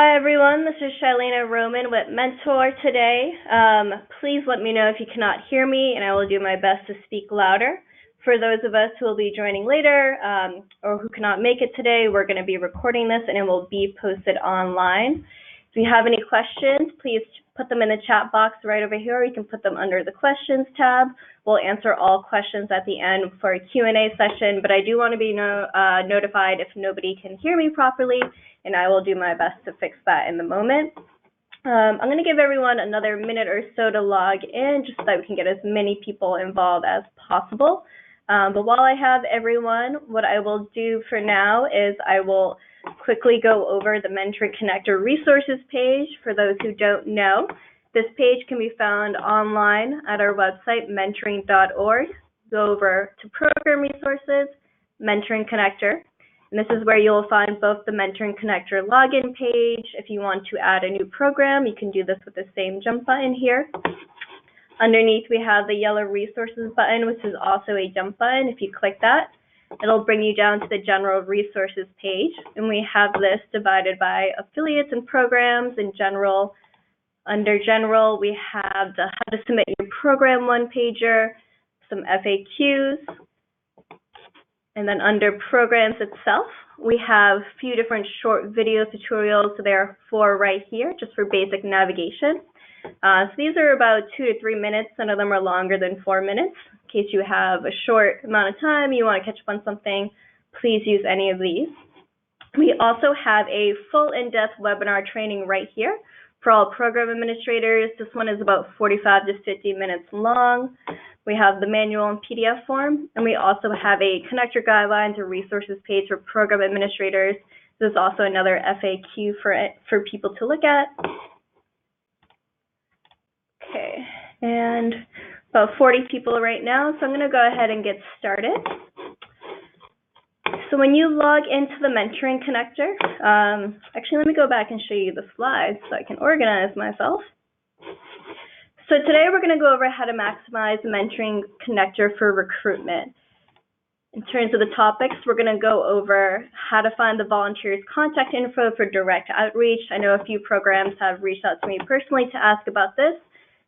Hi everyone, this is Shailena Roman with Mentor today. Please let me know if you cannot hear me and I will do my best to speak louder. For those of us who will be joining later or who cannot make it today, we're going to be recording this and it will be posted online. If you have any questions, please put them in the chat box right over here. You can put them under the questions tab. We'll answer all questions at the end for a Q&A session, but I do want to be notified if nobody can hear me properly, and I will do my best to fix that in the moment. I'm going to give everyone another minute or so to log in just so that we can get as many people involved as possible. But while I have everyone, what I will do for now is I will quickly go over the Mentoring Connector resources page. For those who don't know, this page can be found online at our website, mentoring.org. Go over to Program Resources, Mentoring Connector. And this is where you'll find both the Mentoring Connector login page. If you want to add a new program, you can do this with the same jump button here. Underneath, we have the yellow resources button, which is also a jump button. If you click that, it'll bring you down to the general resources page. And we have this divided by affiliates and programs in general. Under general, we have the how to submit your program one-pager, some FAQs. And then under programs itself, we have a few different short video tutorials. So there are 4 right here, just for basic navigation. So these are about 2 to 3 minutes. None of them are longer than 4 minutes. In case you have a short amount of time, you want to catch up on something, please use any of these. We also have a full in-depth webinar training right here for all program administrators. This one is about 45 to 50 minutes long. We have the manual and PDF form, and we also have a connector guidelines or resources page for program administrators. There's also another FAQ for people to look at. Okay, and about 40 people right now, so I'm going to go ahead and get started. So when you log into the Mentoring Connector, actually let me go back and show you the slides so I can organize myself. So today we're going to go over how to maximize the Mentoring Connector for recruitment. In terms of the topics, we're going to go over how to find the volunteers' contact info for direct outreach. I know a few programs have reached out to me personally to ask about this,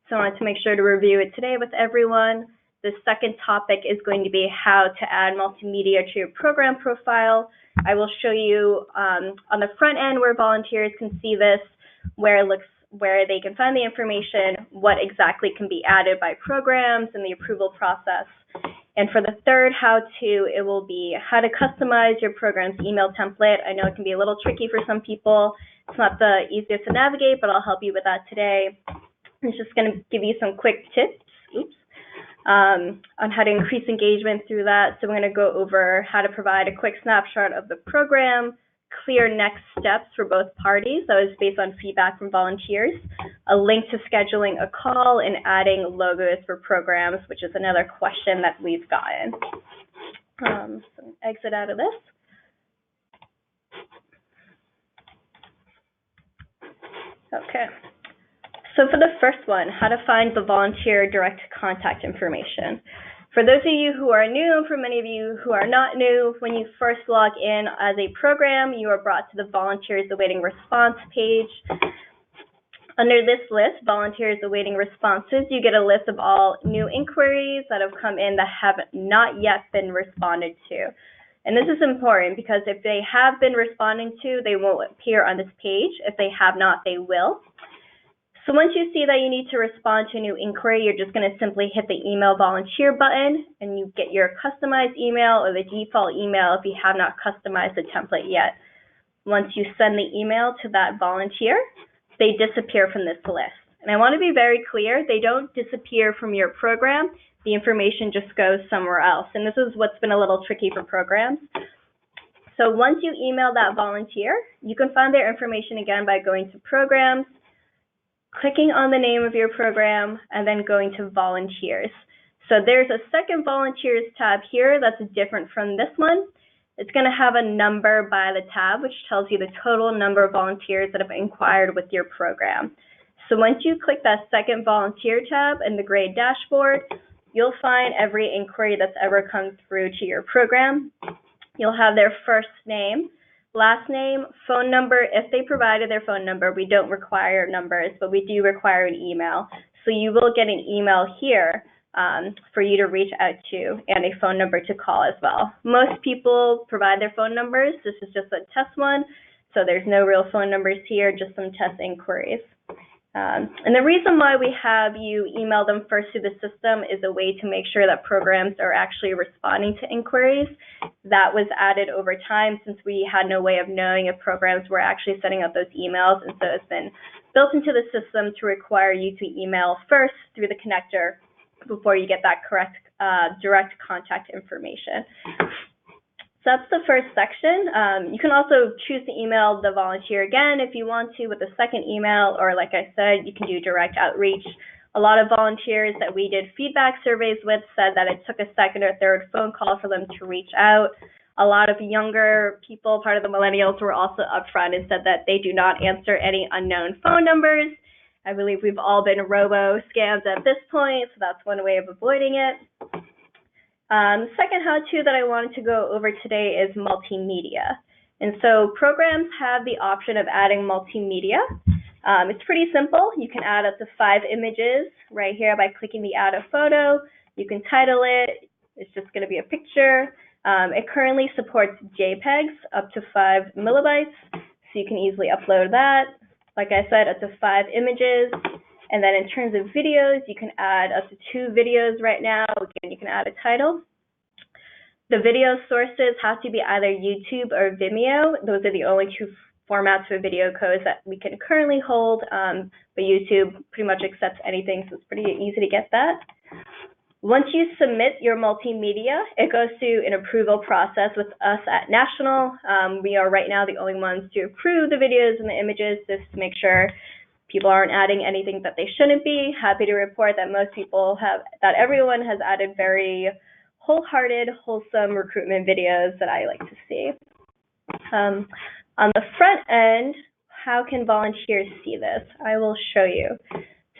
so I wanted to make sure to review it today with everyone. The second topic is going to be how to add multimedia to your program profile. I will show you on the front end where volunteers can see this, where they can find the information, what exactly can be added by programs and the approval process. And for the third how-to, it will be how to customize your program's email template. I know it can be a little tricky for some people. It's not the easiest to navigate, but I'll help you with that today. I'm just going to give you some quick tips on how to increase engagement through that. So we're going to go over how to provide a quick snapshot of the program, clear next steps for both parties. That was based on feedback from volunteers, a link to scheduling a call, and adding logos for programs, which is another question that we've gotten. So exit out of this. Okay. So for the first one, how to find the volunteer direct contact information. For those of you who are new, for many of you who are not new, when you first log in as a program, you are brought to the Volunteers Awaiting Response page. Under this list, Volunteers Awaiting Responses, you get a list of all new inquiries that have come in that have not yet been responded to. And this is important because if they have been responded to, they won't appear on this page. If they have not, they will. So once you see that you need to respond to a new inquiry, you're just going to simply hit the email volunteer button and you get your customized email or the default email if you have not customized the template yet. Once you send the email to that volunteer, they disappear from this list. And I want to be very clear, they don't disappear from your program. The information just goes somewhere else. And this is what's been a little tricky for programs. So once you email that volunteer, you can find their information again by going to Programs, clicking on the name of your program, and then going to Volunteers. So there's a second Volunteers tab here that's different from this one. It's going to have a number by the tab, which tells you the total number of volunteers that have inquired with your program. So once you click that second Volunteer tab in the gray dashboard, you'll find every inquiry that's ever come through to your program. You'll have their first name, last name, phone number. If they provided their phone number, we don't require numbers, but we do require an email. So you will get an email here for you to reach out to, and a phone number to call as well. Most people provide their phone numbers. This is just a test one, so there's no real phone numbers here, just some test inquiries. And the reason why we have you email them first to the system is a way to make sure that programs are actually responding to inquiries. That was added over time since we had no way of knowing if programs were actually sending out those emails, and so it's been built into the system to require you to email first through the connector before you get that correct direct contact information. So that's the first section. You can also choose to email the volunteer again if you want to with a second email, or like I said, you can do direct outreach. A lot of volunteers that we did feedback surveys with said that it took a second or third phone call for them to reach out. A lot of younger people, part of the millennials, were also upfront and said that they do not answer any unknown phone numbers. I believe we've all been robo-scammed at this point, so that's one way of avoiding it. The second how-to that I wanted to go over today is multimedia. And so programs have the option of adding multimedia. It's pretty simple. You can add up to 5 images right here by clicking the add a photo. You can title it. It's just going to be a picture. It currently supports JPEGs up to 5 megabytes, so you can easily upload that. Like I said, up to 5 images. And then in terms of videos, you can add up to 2 videos right now. Again, you can add a title. The video sources have to be either YouTube or Vimeo. Those are the only 2 formats for video codes that we can currently hold, but YouTube pretty much accepts anything, so it's pretty easy to get that. Once you submit your multimedia, it goes through an approval process with us at National. We are right now the only ones to approve the videos and the images, just to make sure people aren't adding anything that they shouldn't be. Happy to report that everyone has added very wholehearted, wholesome recruitment videos that I like to see. On the front end, how can volunteers see this? I will show you.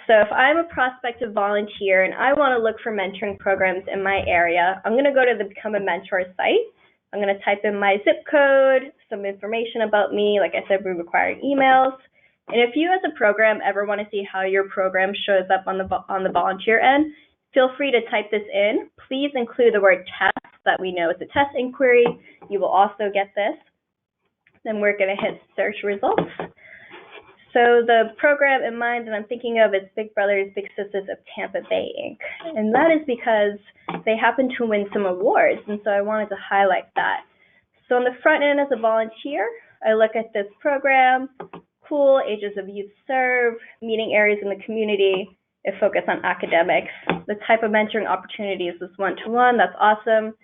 So if I'm a prospective volunteer and I want to look for mentoring programs in my area, I'm going to go to the Become a Mentor site. I'm going to type in my zip code, some information about me. Like I said, we require emails. And if you as a program ever want to see how your program shows up on the volunteer end, feel free to type this in. Please include the word test, that we know it's a test inquiry. You will also get this. Then we're going to hit search results. So the program in mind that I'm thinking of is Big Brothers Big Sisters of Tampa Bay, Inc. And that is because they happen to win some awards, and so I wanted to highlight that. So on the front end as a volunteer, I look at this program, cool, ages of youth served, meeting areas in the community, it focused on academics. The type of mentoring opportunities is one-to-one, that's awesome.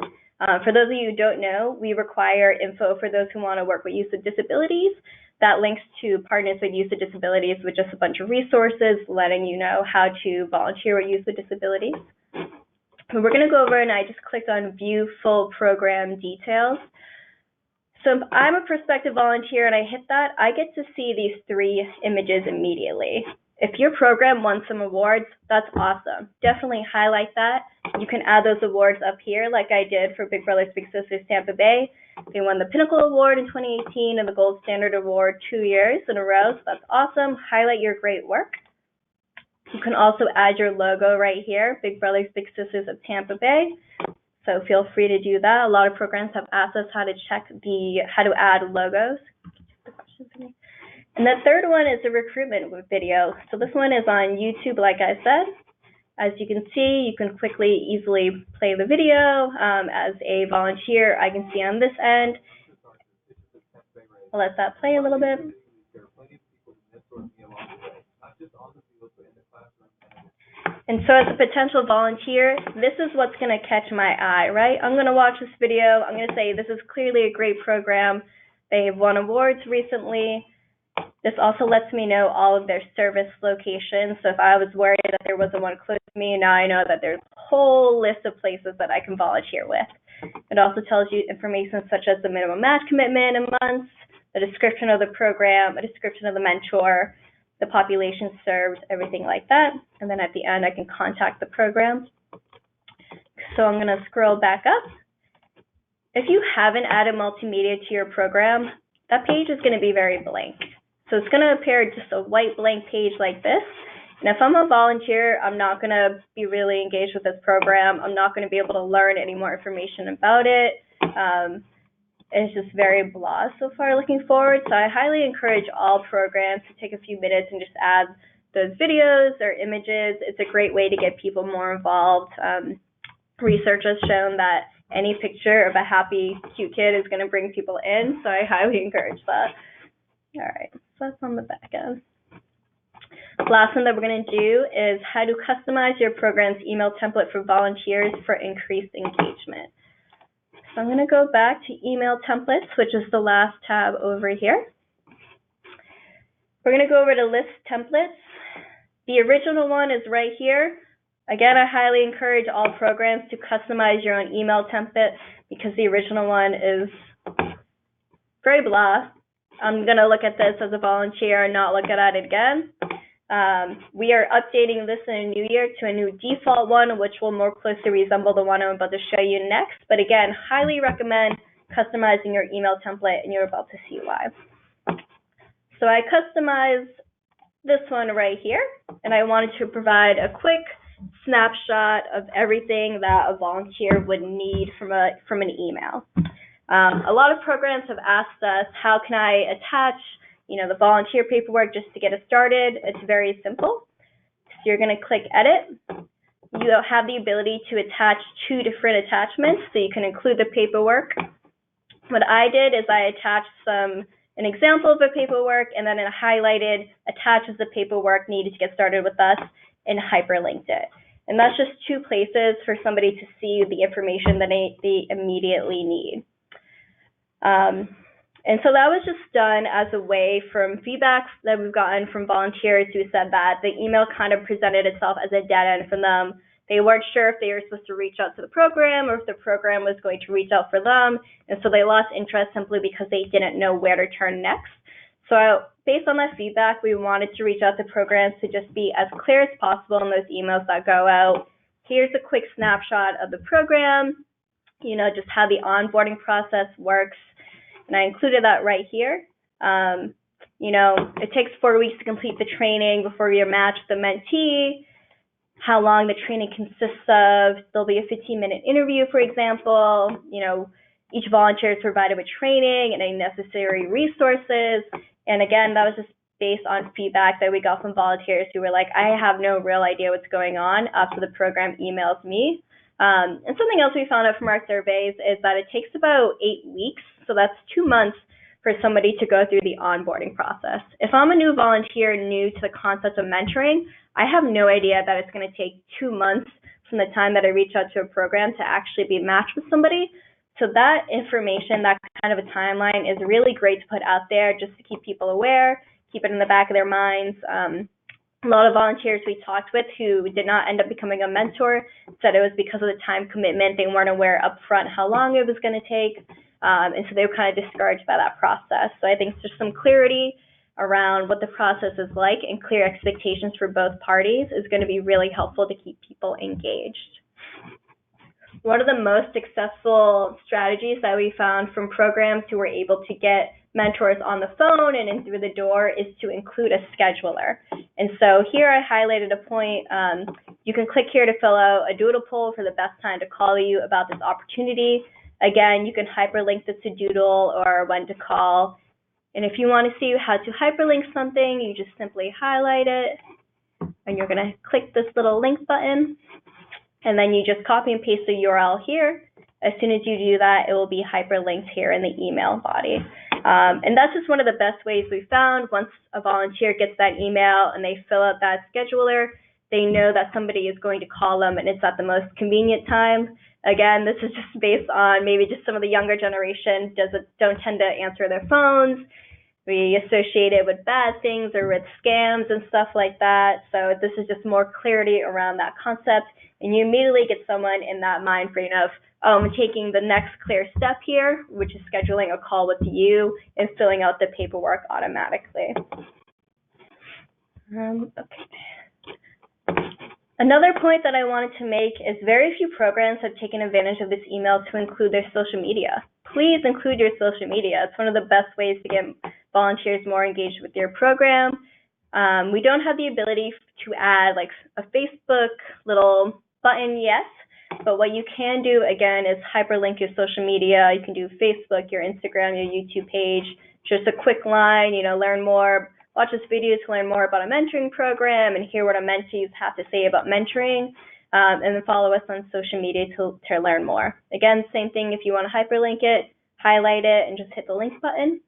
For those of you who don't know, we require info for those who want to work with youth with disabilities. That links to Partners with Youth with Disabilities, with just a bunch of resources letting you know how to volunteer with youth with disabilities. And we're going to go over, and I just clicked on View Full Program Details. So if I'm a prospective volunteer and I hit that, I get to see these 3 images immediately. If your program won some awards, that's awesome. Definitely highlight that. You can add those awards up here like I did for Big Brothers Big Sisters Tampa Bay. They won the Pinnacle Award in 2018 and the Gold Standard Award 2 years in a row, so that's awesome. Highlight your great work. You can also add your logo right here, Big Brothers Big Sisters of Tampa Bay. So feel free to do that. A lot of programs have asked us how to add logos. And the third one is the recruitment video. So this one is on YouTube, like I said. As you can see, you can easily play the video. As a volunteer, I can see on this end. I'll let that play a little bit. And so as a potential volunteer, this is what's going to catch my eye, right? I'm going to watch this video. I'm going to say, this is clearly a great program. They've won awards recently. This also lets me know all of their service locations. So if I was worried that there wasn't one close to me, now I know that there's a whole list of places that I can volunteer with. It also tells you information such as the minimum match commitment in months, the description of the program, a description of the mentor, the population served, everything like that. And then at the end, I can contact the program. So I'm going to scroll back up. If you haven't added multimedia to your program, that page is going to be very blank. So it's going to appear just a white blank page like this. And if I'm a volunteer, I'm not going to be really engaged with this program. I'm not going to be able to learn any more information about it. It's just very blah so far looking forward. So I highly encourage all programs to take a few minutes and just add those videos or images. It's a great way to get people more involved. Research has shown that any picture of a happy, cute kid is going to bring people in, so I highly encourage that. All right, so that's on the back end. Last one that we're going to do is how to customize your program's email template for volunteers for increased engagement. So I'm going to go back to email templates, which is the last tab over here. We're going to go over to list templates. The original one is right here. Again, I highly encourage all programs to customize your own email template because the original one is very blah. I'm going to look at this as a volunteer and not look at it again. We are updating this in a new year to a new default one, which will more closely resemble the one I'm about to show you next. But again, highly recommend customizing your email template, and you're about to see why. So I customized this one right here, and I wanted to provide a quick snapshot of everything that a volunteer would need from an email. A lot of programs have asked us, how can I attach, the volunteer paperwork just to get it started? It's very simple. So you're going to click Edit. You have the ability to attach 2 different attachments, so you can include the paperwork. What I did is I attached an example of the paperwork, and then it highlighted attaches the paperwork needed to get started with us, and hyperlinked it. And that's just 2 places for somebody to see the information that they immediately need. And so that was just done as a way from feedback that we've gotten from volunteers who said that the email kind of presented itself as a dead end for them. They weren't sure if they were supposed to reach out to the program or if the program was going to reach out for them. And so they lost interest simply because they didn't know where to turn next. So based on that feedback, we wanted to reach out to programs to just be as clear as possible in those emails that go out. Here's a quick snapshot of the program, just how the onboarding process works. And I included that right here. It takes 4 weeks to complete the training before you're matched with the mentee, how long the training consists of. There'll be a 15-minute interview, for example. Each volunteer is provided with training and any necessary resources. And again, that was just based on feedback that we got from volunteers who were like, I have no real idea what's going on after the program emails me. And something else we found out from our surveys is that it takes about 8 weeks, so that's 2 months for somebody to go through the onboarding process. If I'm a new volunteer new to the concept of mentoring, I have no idea that it's going to take 2 months from the time that I reach out to a program to actually be matched with somebody. So that information, that kind of a timeline is really great to put out there just to keep people aware, keep it in the back of their minds. A lot of volunteers we talked with who did not end up becoming a mentor said it was because of the time commitment. They weren't aware up front how long it was going to take, and so they were kind of discouraged by that process. So I think just some clarity around what the process is like and clear expectations for both parties is going to be really helpful to keep people engaged. One of the most successful strategies that we found from programs who were able to get mentors on the phone and in through the door is to include a scheduler. And so here I highlighted a point. You can click here to fill out a doodle poll for the best time to call you about this opportunity. Again, you can hyperlink this to Doodle or when to call. And if you want to see how to hyperlink something, you just simply highlight it, and you're going to click this little link button, and then you just copy and paste the URL here. As soon as you do that, it will be hyperlinked here in the email body. And that's just one of the best ways we found. Once a volunteer gets that email and they fill out that scheduler, they know that somebody is going to call them and it's at the most convenient time. Again, this is just based on maybe just some of the younger generation don't tend to answer their phones. We associate it with bad things or with scams and stuff like that. So this is just more clarity around that concept. And you immediately get someone in that mind frame of, oh, I'm taking the next clear step here, which is scheduling a call with you and filling out the paperwork automatically. Okay. Another point that I wanted to make is very few programs have taken advantage of this email to include their social media. please include your social media. It's one of the best ways to get volunteers more engaged with your program. We don't have the ability to add like a Facebook little button yet, but what you can do, again, is hyperlink your social media. You can do Facebook, your Instagram, your YouTube page, just a quick line, learn more, watch this video to learn more about a mentoring program and hear what our mentees have to say about mentoring, and then follow us on social media to learn more. Again, same thing if you want to hyperlink it, highlight it, and just hit the link button.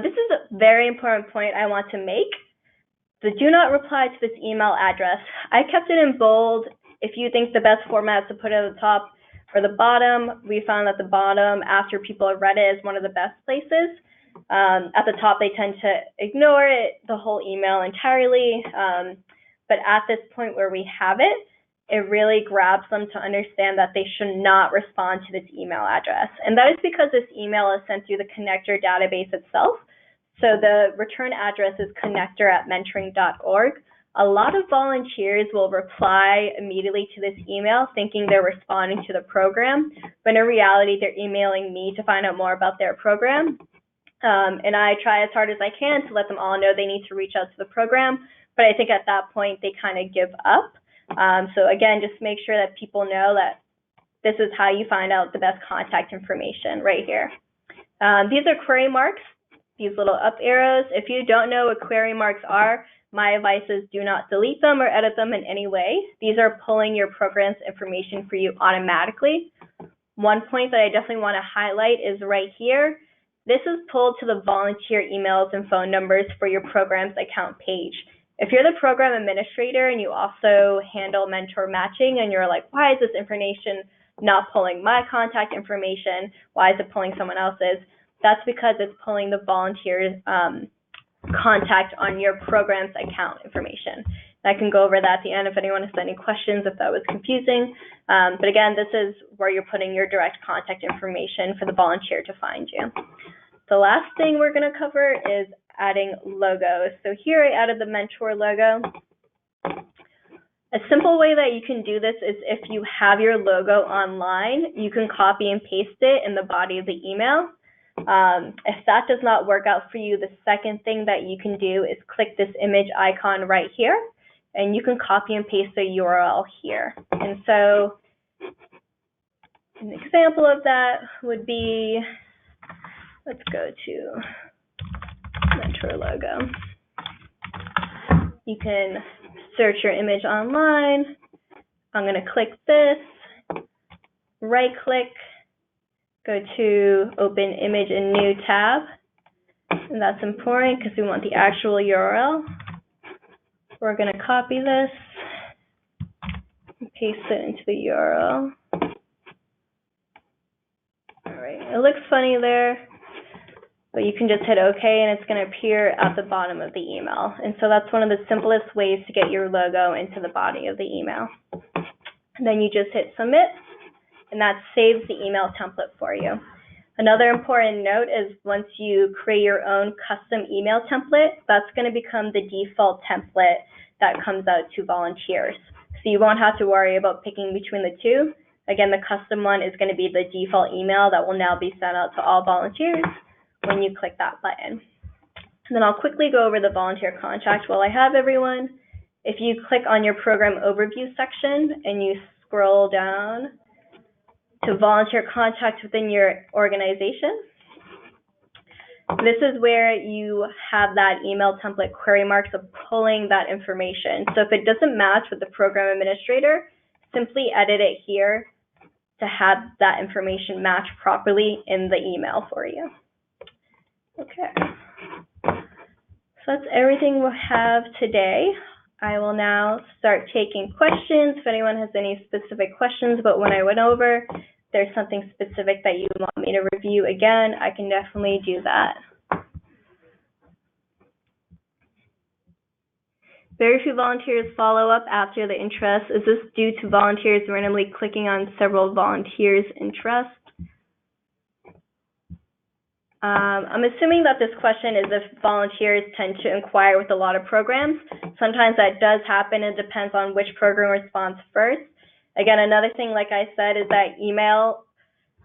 This is a very important point I want to make. The do not reply to this email address. I kept it in bold. If you think the best format is to put it at the top or the bottom, we found that the bottom, after people have read it, is one of the best places. At the top, they tend to ignore it, the whole email entirely. But at this point where we have it, it really grabs them to understand that they should not respond to this email address. And that is because this email is sent through the connector database itself. So the return address is connector@mentoring.org. A lot of volunteers will reply immediately to this email thinking they're responding to the program, but in reality, they're emailing me to find out more about their program. And I try as hard as I can to let them all know they need to reach out to the program, but I think at that point, they kind of give up. So again, just make sure that people know that this is how you find out the best contact information right here. These are query marks, these little up arrows. If you don't know what query marks are, my advice is do not delete them or edit them in any way. These are pulling your program's information for you automatically. One point that I definitely want to highlight is right here. This is pulled to the volunteer emails and phone numbers for your program's account page. If you're the program administrator and you also handle mentor matching and you're like, why is this information not pulling my contact information? Why is it pulling someone else's? That's because it's pulling the volunteer's contact on your program's account information. And I can go over that at the end if anyone has any questions, if that was confusing. But again, this is where you're putting your direct contact information for the volunteer to find you. The last thing we're going to cover is adding logos. So here I added the mentor logo. A simple way that you can do this is if you have your logo online, you can copy and paste it in the body of the email. If that does not work out for you, the second thing that you can do is click this image icon right here, and you can copy and paste the URL here. And so an example of that would be, let's go to mentor logo. You can search your image online. I'm going to click this, right click, go to open image in new tab. And that's important because we want the actual URL. We're going to copy this and paste it into the URL. All right, it looks funny there, but you can just hit OK and it's going to appear at the bottom of the email. And so that's one of the simplest ways to get your logo into the body of the email. And then you just hit submit, and that saves the email template for you. Another important note is once you create your own custom email template, that's going to become the default template that comes out to volunteers. So you won't have to worry about picking between the two. Again, the custom one is going to be the default email that will now be sent out to all volunteers when you click that button. And then I'll quickly go over the volunteer contact while I have everyone. If you click on your program overview section and you scroll down to volunteer contact within your organization, this is where you have that email template query marks of pulling that information. So if it doesn't match with the program administrator, simply edit it here to have that information match properly in the email for you. Okay, so that's everything we'll have today. I will now start taking questions. If anyone has any specific questions about what I went over, if there's something specific that you want me to review again, I can definitely do that. Very few volunteers follow up after the interest. Is this due to volunteers randomly clicking on several volunteers' interests? I'm assuming that this question is if volunteers tend to inquire with a lot of programs. Sometimes that does happen. It depends on which program responds first. Again, another thing, like I said, is that email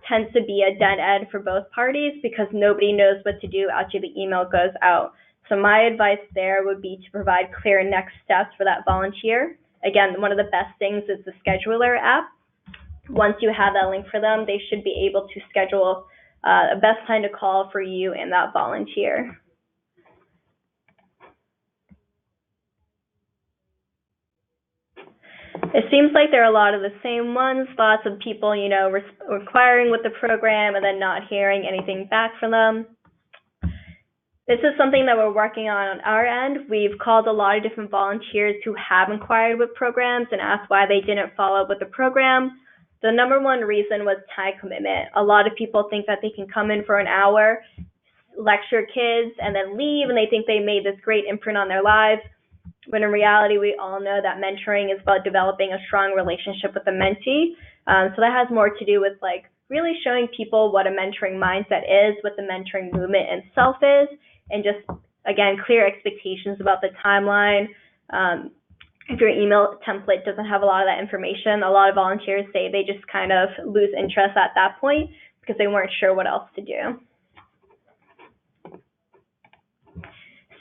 tends to be a dead end for both parties because nobody knows what to do after the email goes out. So my advice there would be to provide clear next steps for that volunteer. Again, one of the best things is the scheduler app. Once you have that link for them, they should be able to schedule a best time to call for you and that volunteer. It seems like there are a lot of the same ones, lots of people, inquiring with the program and then not hearing anything back from them. This is something that we're working on our end. We've called a lot of different volunteers who have inquired with programs and asked why they didn't follow up with the program. The number one reason was time commitment. A lot of people think that they can come in for an hour, lecture kids, and then leave, and they think they made this great imprint on their lives. When in reality, we all know that mentoring is about developing a strong relationship with the mentee. So that has more to do with really showing people what a mentoring mindset is, what the mentoring movement itself is, and just, again, clear expectations about the timeline. If your email template doesn't have a lot of that information, a lot of volunteers say they just kind of lose interest at that point because they weren't sure what else to do.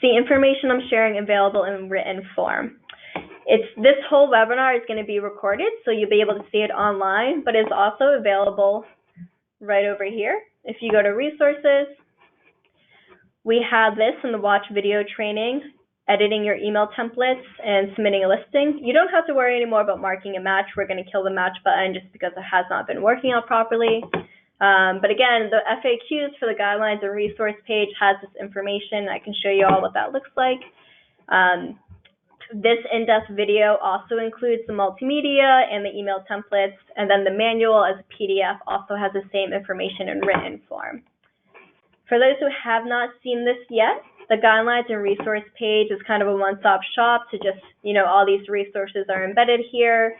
See information I'm sharing available in written form. This whole webinar is going to be recorded, so you'll be able to see it online, but it's also available right over here. If you go to resources, we have this in the watch video training, editing your email templates and submitting a listing. You don't have to worry anymore about marking a match. We're going to kill the match button just because it has not been working out properly. But again, the FAQs for the guidelines and resource page has this information. I can show you all what that looks like. This in-depth video also includes the multimedia and the email templates, and then the manual as a PDF also has the same information in written form. For those who have not seen this yet, the guidelines and resource page is kind of a one-stop shop to just, all these resources are embedded here.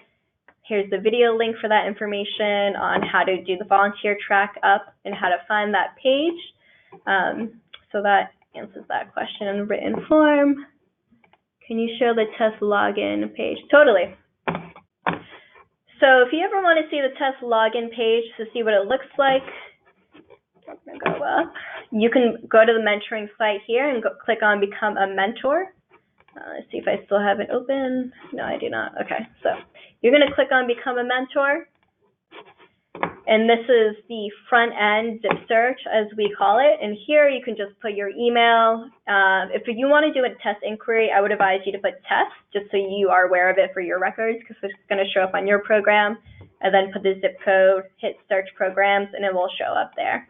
Here's the video link for that information on how to do the volunteer track up and how to find that page. So that answers that question in written form. Can you show the test login page? Totally. So if you ever want to see the test login page to see what it looks like, I'm going to go up. You can go to the mentoring site here and click on Become a Mentor. Let's see if I still have it open. No, I do not. Okay, so you're going to click on Become a Mentor. And this is the front end zip search, as we call it. And here you can just put your email. If you want to do a test inquiry, I would advise you to put test, just so you are aware of it for your records, because it's going to show up on your program. And then put the zip code, hit search programs, and it will show up there.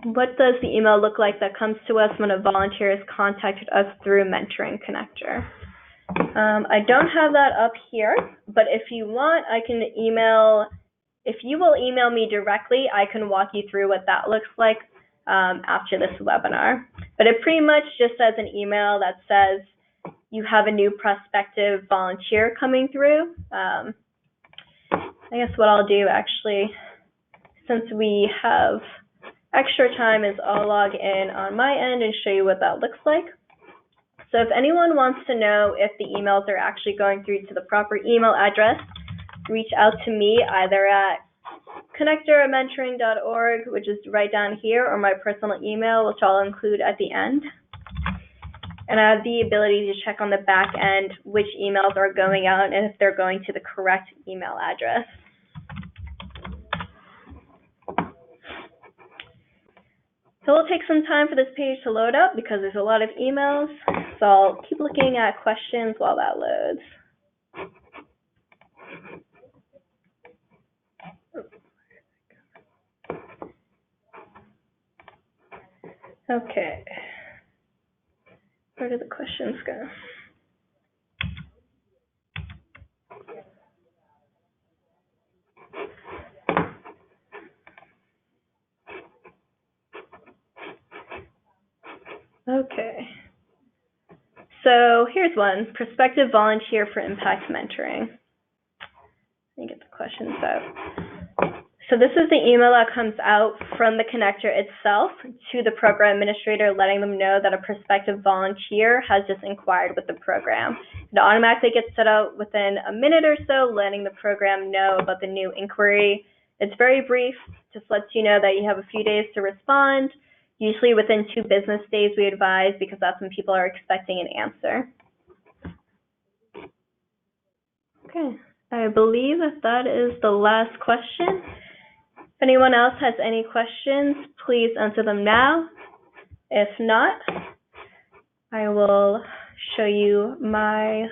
What does the email look like that comes to us when a volunteer has contacted us through Mentoring Connector? I don't have that up here, but if you want, I can if you will email me directly, I can walk you through what that looks like after this webinar. But it pretty much just says an email that says you have a new prospective volunteer coming through. I guess what I'll do actually, since we have extra time, is I'll log in on my end and show you what that looks like. So if anyone wants to know if the emails are actually going through to the proper email address, reach out to me either at connector@mentoring.org, which is right down here, or my personal email, which I'll include at the end. And I have the ability to check on the back end which emails are going out and if they're going to the correct email address. So it'll take some time for this page to load up because there's a lot of emails. So I'll keep looking at questions while that loads. Okay. Where did the questions go? Okay. So here's one, prospective volunteer for impact mentoring. Let me get the questions out. So this is the email that comes out from the connector itself to the program administrator, letting them know that a prospective volunteer has just inquired with the program. It automatically gets set out within a minute or so, letting the program know about the new inquiry. It's very brief, just lets you know that you have a few days to respond. Usually within 2 business days, we advise, because that's when people are expecting an answer. Okay, I believe that is the last question. If anyone else has any questions, please answer them now. If not, I will show you my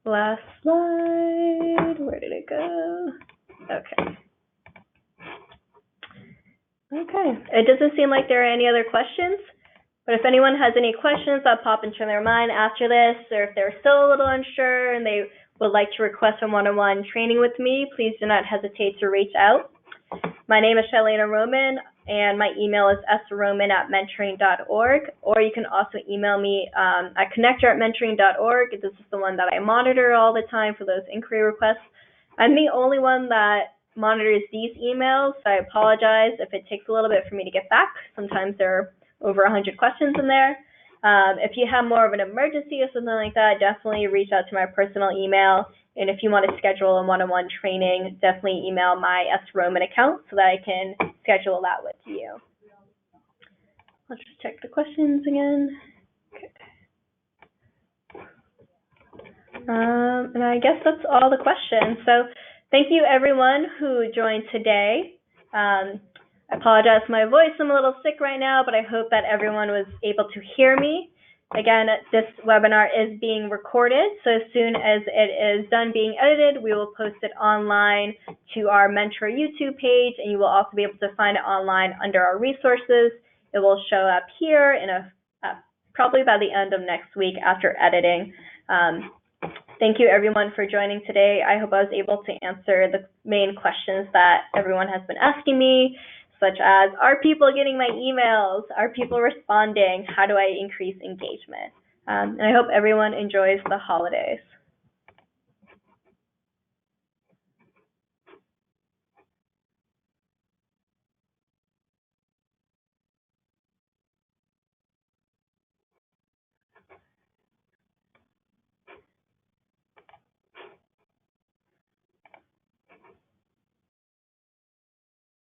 last slide. Where did it go? Okay. Okay, it doesn't seem like there are any other questions, but if anyone has any questions that pop into their mind after this, or if they're still a little unsure and they would like to request a one-on-one training with me, please do not hesitate to reach out. My name is Shalena Roman, and my email is sroman@mentoring.org, or you can also email me at connector@mentoring.org. This is the one that I monitor all the time for those inquiry requests. I'm the only one that monitors these emails, so I apologize if it takes a little bit for me to get back. Sometimes there are over 100 questions in there. If you have more of an emergency or something like that, definitely reach out to my personal email. And if you want to schedule a one-on-one training, definitely email my sroman account so that I can schedule that with you. Let's just check the questions again. Okay. And I guess that's all the questions. So thank you everyone who joined today. I apologize for my voice. I'm a little sick right now, but I hope that everyone was able to hear me. Again, this webinar is being recorded, so as soon as it is done being edited, we will post it online to our Mentor YouTube page, and you will also be able to find it online under our resources. It will show up here in probably by the end of next week after editing. Thank you everyone for joining today. I hope I was able to answer the main questions that everyone has been asking me, such as, are people getting my emails? Are people responding? How do I increase engagement? And I hope everyone enjoys the holidays.